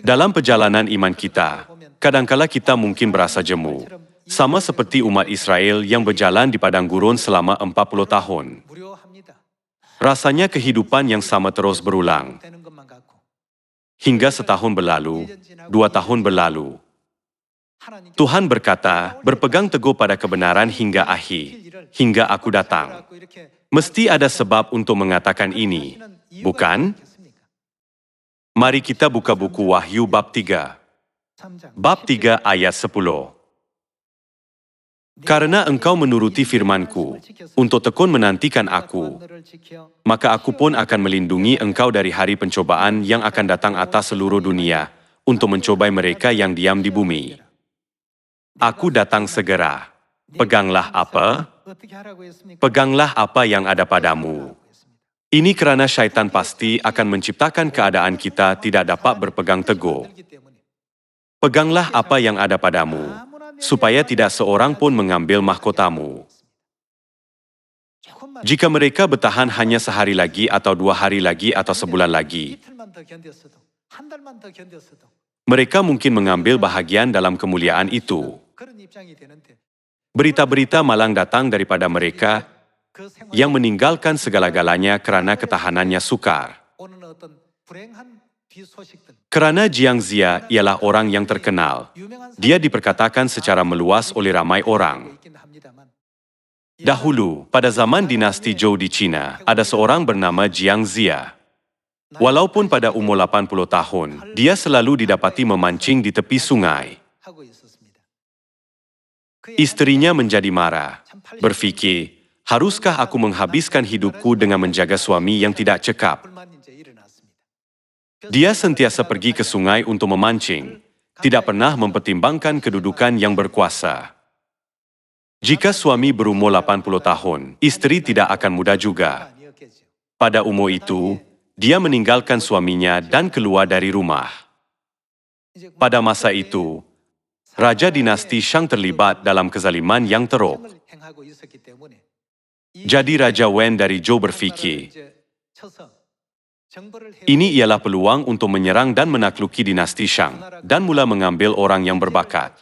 Dalam perjalanan iman kita, kadangkala kita mungkin berasa jemu, sama seperti umat Israel yang berjalan di padang gurun selama 40 tahun. Rasanya kehidupan yang sama terus berulang. Hingga setahun berlalu, 2 tahun berlalu. Tuhan berkata, berpegang teguh pada kebenaran hingga akhir, hingga aku datang. Mesti ada sebab untuk mengatakan ini, bukan? Mari kita buka buku Wahyu bab 3. Bab 3 ayat 10. Karena engkau menuruti firman-Ku, untuk tekun menantikan aku, maka aku pun akan melindungi engkau dari hari pencobaan yang akan datang atas seluruh dunia, untuk mencobai mereka yang diam di bumi. Aku datang segera. Peganglah apa? Peganglah apa yang ada padamu. Ini karena syaitan pasti akan menciptakan keadaan kita tidak dapat berpegang teguh. Peganglah apa yang ada padamu, supaya tidak seorang pun mengambil mahkotamu. Jika mereka bertahan hanya sehari lagi atau 2 hari lagi atau sebulan lagi, mereka mungkin mengambil bahagian dalam kemuliaan itu. Berita-berita malang datang daripada mereka yang meninggalkan segala-galanya kerana ketahanannya sukar. Kerana Jiang Zia ialah orang yang terkenal, dia diperkatakan secara meluas oleh ramai orang. Dahulu, pada zaman dinasti Zhou di China, ada seorang bernama Jiang Zia. Walaupun pada umur 80 tahun, dia selalu didapati memancing di tepi sungai. Istrinya menjadi marah, berfikir, haruskah aku menghabiskan hidupku dengan menjaga suami yang tidak cekap? Dia sentiasa pergi ke sungai untuk memancing, tidak pernah mempertimbangkan kedudukan yang berkuasa. Jika suami berumur 80 tahun, istri tidak akan muda juga. Pada umur itu, dia meninggalkan suaminya dan keluar dari rumah. Pada masa itu, Raja dinasti Shang terlibat dalam kezaliman yang teruk. Jadi Raja Wen dari Zhou berfikir, ini ialah peluang untuk menyerang dan menakluki dinasti Shang, dan mula mengambil orang yang berbakat.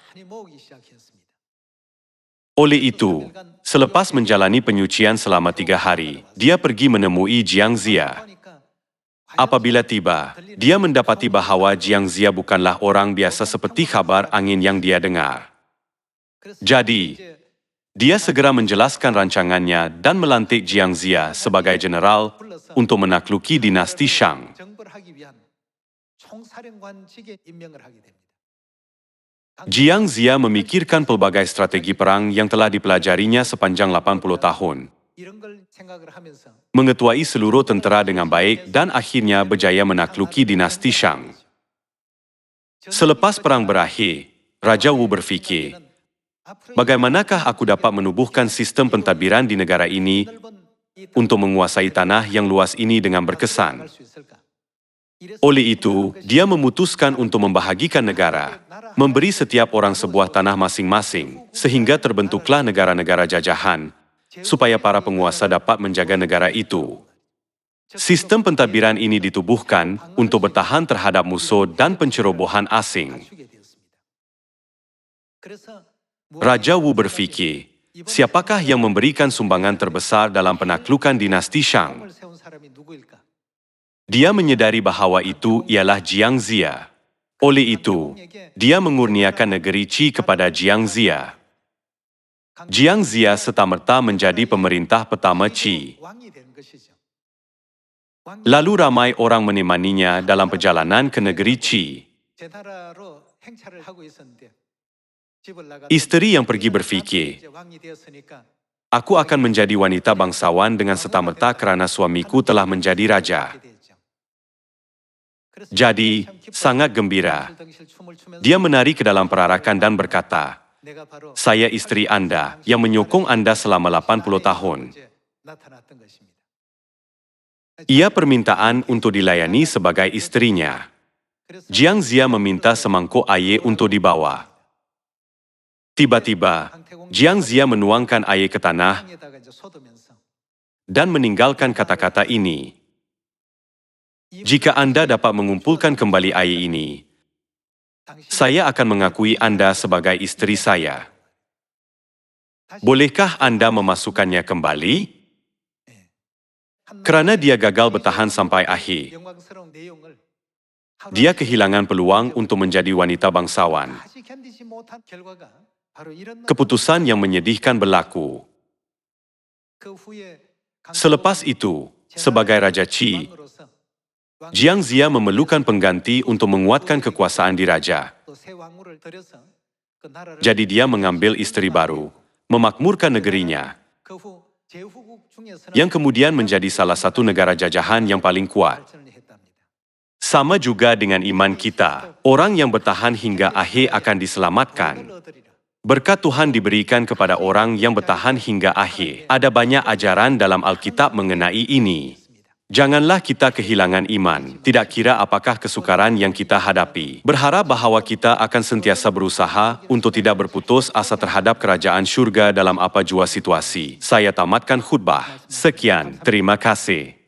Oleh itu, selepas menjalani penyucian selama 3 hari, dia pergi menemui Jiang Zia. Apabila tiba, dia mendapati bahawa Jiang Zia bukanlah orang biasa seperti kabar angin yang dia dengar. Jadi, dia segera menjelaskan rancangannya dan melantik Jiang Zia sebagai jeneral untuk menakluki dinasti Shang. Jiang Zia memikirkan pelbagai strategi perang yang telah dipelajarinya sepanjang 80 tahun. Mengetuai seluruh tentera dengan baik dan akhirnya berjaya menakluki dinasti Shang. Selepas perang berakhir, Raja Wu berfikir, bagaimanakah aku dapat menubuhkan sistem pentadbiran di negara ini untuk menguasai tanah yang luas ini dengan berkesan? Oleh itu, dia memutuskan untuk membahagikan negara, memberi setiap orang sebuah tanah masing-masing, sehingga terbentuklah negara-negara jajahan, supaya para penguasa dapat menjaga negara itu. Sistem pentadbiran ini ditubuhkan untuk bertahan terhadap musuh dan pencerobohan asing. Raja Wu berfikir, siapakah yang memberikan sumbangan terbesar dalam penaklukan dinasti Shang? Dia menyedari bahawa itu ialah Jiang Zia. Oleh itu, dia mengurniakan negeri Qi kepada Jiang Zia. Jiang Zia serta-merta menjadi pemerintah pertama Qi. Lalu ramai orang menemaninya dalam perjalanan ke negeri Qi. Isteri yang pergi berfikir, aku akan menjadi wanita bangsawan dengan serta-merta kerana suamiku telah menjadi raja. Jadi, sangat gembira. Dia menari ke dalam perarakan dan berkata, saya isteri Anda yang menyokong Anda selama 80 tahun. Ia permintaan untuk dilayani sebagai istrinya. Jiang Zia meminta semangkuk air untuk dibawa. Tiba-tiba, Jiang Zia menuangkan air ke tanah dan meninggalkan kata-kata ini. Jika Anda dapat mengumpulkan kembali air ini, Saya akan mengakui Anda sebagai istri saya. Bolehkah Anda memasukkannya kembali? Kerana dia gagal bertahan sampai akhir, dia kehilangan peluang untuk menjadi wanita bangsawan. Keputusan yang menyedihkan berlaku. Selepas itu, sebagai Raja Qi, Jiang Zia memerlukan pengganti untuk menguatkan kekuasaan diraja. Jadi dia mengambil isteri baru, memakmurkan negerinya, yang kemudian menjadi salah satu negara jajahan yang paling kuat. Sama juga dengan iman kita, orang yang bertahan hingga akhir akan diselamatkan. Berkat Tuhan diberikan kepada orang yang bertahan hingga akhir. Ada banyak ajaran dalam Alkitab mengenai ini. Janganlah kita kehilangan iman, tidak kira apakah kesukaran yang kita hadapi. Berharap bahawa kita akan sentiasa berusaha untuk tidak berputus asa terhadap kerajaan syurga dalam apa jua situasi. Saya tamatkan khutbah. Sekian, terima kasih.